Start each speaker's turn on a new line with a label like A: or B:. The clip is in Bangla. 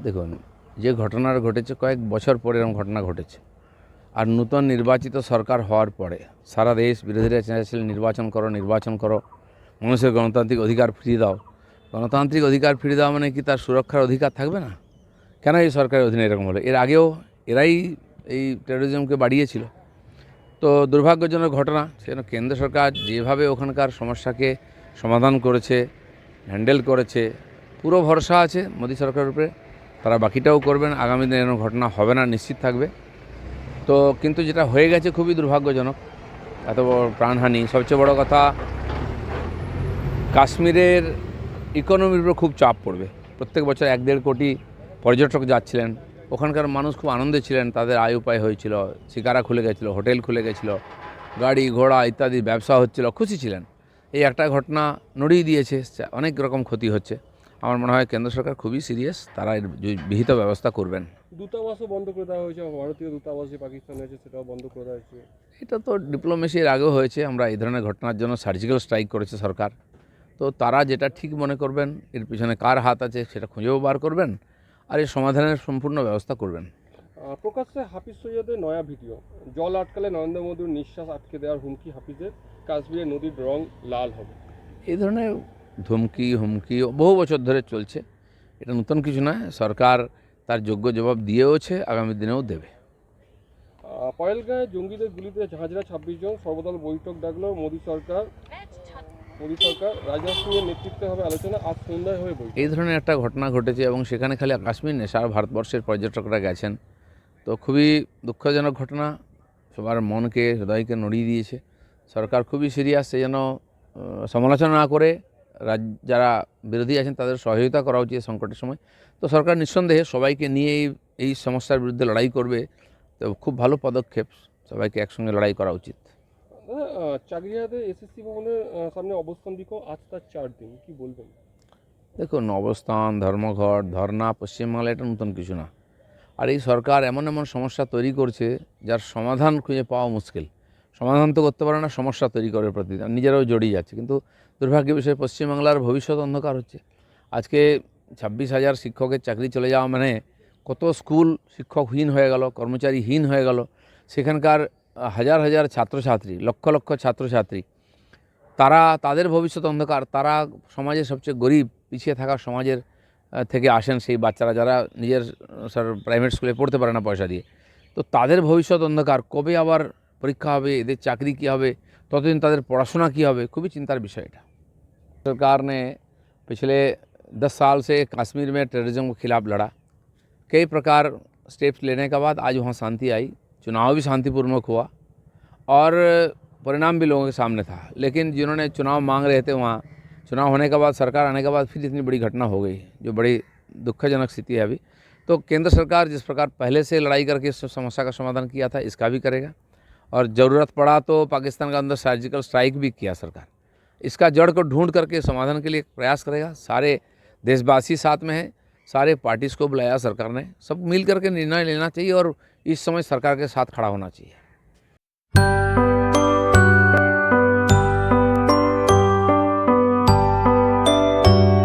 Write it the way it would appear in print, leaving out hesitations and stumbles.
A: দেখুন, যে ঘটনাটা ঘটেছে কয়েক বছর পরে এরকম ঘটনা ঘটেছে। আর নূতন নির্বাচিত সরকার হওয়ার পরে সারা দেশ বিরোধীরা চেয়েছিলেন নির্বাচন করো, মানুষের গণতান্ত্রিক অধিকার ফিরিয়ে দাও। গণতান্ত্রিক অধিকার ফিরিয়ে দেওয়া মানে কি তার সুরক্ষার অধিকার থাকবে না? কেন এই সরকারের অধীনে এরকম হলো? এর আগেও এরাই এই টেরোরিজমকে বাড়িয়েছিল। তো দুর্ভাগ্যজনক ঘটনা। সেজন্য কেন্দ্র সরকার যেভাবে ওখানকার সমস্যাকে সমাধান করেছে, হ্যান্ডেল করেছে, পুরো ভরসা আছে মোদী সরকারের উপরে। তারা বাকিটাও করবেন, আগামী দিনে এরকম ঘটনা হবে না, নিশ্চিত থাকবে। তো কিন্তু যেটা হয়ে গেছে খুবই দুর্ভাগ্যজনক, এত বড় প্রাণহানি। সবচেয়ে বড় কথা, কাশ্মীরের ইকোনমির উপর খুব চাপ পড়বে। প্রত্যেক বছর 1-1.5 কোটি পর্যটক যাচ্ছিলেন, ওখানকার মানুষ খুব আনন্দে ছিলেন, তাদের আয় উপায় হয়েছিল, শিকারা খুলে গেছিলো, হোটেল খুলে গেছিলো, গাড়ি ঘোড়া ইত্যাদি ব্যবসা হচ্ছিল, খুশি ছিলেন। এই একটা ঘটনা নড়িয়ে দিয়েছে, অনেক রকম ক্ষতি হচ্ছে। আমার মনে হয় কেন্দ্র সরকার খুবই সিরিয়াস, তারা এর বিহিত ব্যবস্থা করবেন।
B: দূতাবাসও বন্ধ করে দেওয়া হয়েছে, ভারতীয় দূতাবাস যে পাকিস্তানে আছে সেটাও বন্ধ করে দেওয়া হয়েছে।
A: এটা তো ডিপ্লোমেসির আগেও হয়েছে। আমরা এই ধরনের ঘটনার জন্য সার্জিক্যাল স্ট্রাইক করেছে সরকার। তো তারা যেটা ঠিক মনে করবেন, এর পিছনে কার হাত আছে সেটা খুঁজেও বার করবেন, আর এর সমাধানের সম্পূর্ণ ব্যবস্থা করবেন।
B: প্রকাশ্যে হাফিজ সৈয়দের নয়া ভিডিও, জল আটকালে নরেন্দ্র মোদীর নিঃশ্বাস আটকে দেওয়ার হুমকি হাফিজের, কাশ্মীরের নদীর রং লাল হবে।
A: এই ধরনের হুমকি বহু বছর ধরে চলছে, এটা নতুন কিছু নয়। সরকার তার যোগ্য জবাব দিয়েওছে, আগামী দিনেও দেবে।
B: পয়েলগাঁয়ে জঙ্গিদের গুলিতে হাজরা 26 জন, সর্বদল বৈঠক ডাকলো মোদী সরকার। রাজনাথ সিংয়ের নেতৃত্বে হবে আলোচনা, আজ সন্ধ্যায় হবে বৈঠক।
A: এই ধরনের একটা ঘটনা ঘটেছে এবং সেখানে খালি কাশ্মীর নেই, সারা ভারতবর্ষের পর্যটকরা গেছেন। তো খুবই দুঃখজনক ঘটনা, সবার মনকে হৃদয়কে নড়িয়ে দিয়েছে। সরকার খুবই সিরিয়াস, সেই জন্য সমালোচনা না করে যারা বিরোধী আছেন তাদের সহযোগিতা করা উচিত সংকটের সময়। তো সরকার নিঃসন্দেহে সবাইকে নিয়ে এই সমস্যার বিরুদ্ধে লড়াই করবে। তো খুব ভালো পদক্ষেপ, সবাইকে একসঙ্গে লড়াই করা উচিত।
B: চাকরিহাতে এসএসসি ভবনের সামনে অবস্থান বিক্ষোভ, আজ তার 4 দিন, কি বলবেন?
A: দেখুন, অবস্থান, ধর্মঘট, ধর্না পশ্চিমবাংলায় এটা নতুন কিছু না। আর এই সরকার এমন সমস্যা তৈরি করছে যার সমাধান খুঁজে পাওয়া মুশকিল। সমাধান তো করতে পারে না, সমস্যা তৈরি করে প্রতিদিন, নিজেরাও জড়িয়ে যাচ্ছে। কিন্তু দুর্ভাগ্যের বিষয়, পশ্চিমবাংলার ভবিষ্যৎ অন্ধকার হচ্ছে। আজকে 26,000 শিক্ষকের চাকরি চলে যাওয়া মানে কত স্কুল শিক্ষকহীন হয়ে গেল, কর্মচারীহীন হয়ে গেল। সেখানকার হাজার হাজার ছাত্রছাত্রী, লক্ষ লক্ষ ছাত্রছাত্রী, তাদের ভবিষ্যৎ অন্ধকার। তারা সমাজের সবচেয়ে গরিব পিছিয়ে থাকা সমাজের থেকে আসেন সেই বাচ্চারা, যারা নিজের প্রাইভেট স্কুলে পড়তে পারে না পয়সা দিয়ে। তো তাদের ভবিষ্যৎ অন্ধকার। কবে আবার পরীক্ষা হবে, এদের चाकरी কী হবে, ততদিন তাদের পড়াশোনা কী হবে, খুবই চিন্তার বিষয় এটা। सरकार ने पिछले 10 साल से कश्मीर में टेररिज्म के खिलाफ लड़ा। कई प्रकार स्टेप्स लेने के बाद आज वहाँ शांति आई, चुनाव भी शांतिपूर्वक हुआ और परिणाम भी लोगों के सामने था। लेकिन जिन्होंने चुनाव मांग रहे थे, वहाँ चुनाव होने के बाद, सरकार आने के बाद फिर इतनी बड़ी घटना हो गई, जो बड़ी दुखजनक स्थिति है अभी। तो केंद्र सरकार जिस प्रकार पहले से लड़ाई करके इस समस्या का समाधान किया था, इसका भी करेगा। और ज़रूरत पड़ा तो पाकिस्तान के अंदर सर्जिकल स्ट्राइक भी किया सरकार। इसका जड़ को ढूंढ करके समाधान के लिए प्रयास करेगा। सारे देशवासी साथ में हैं, सारे पार्टीज़ को बुलाया सरकार ने, सब मिल करके निर्णय लेना चाहिए और इस समय सरकार के साथ खड़ा होना चाहिए।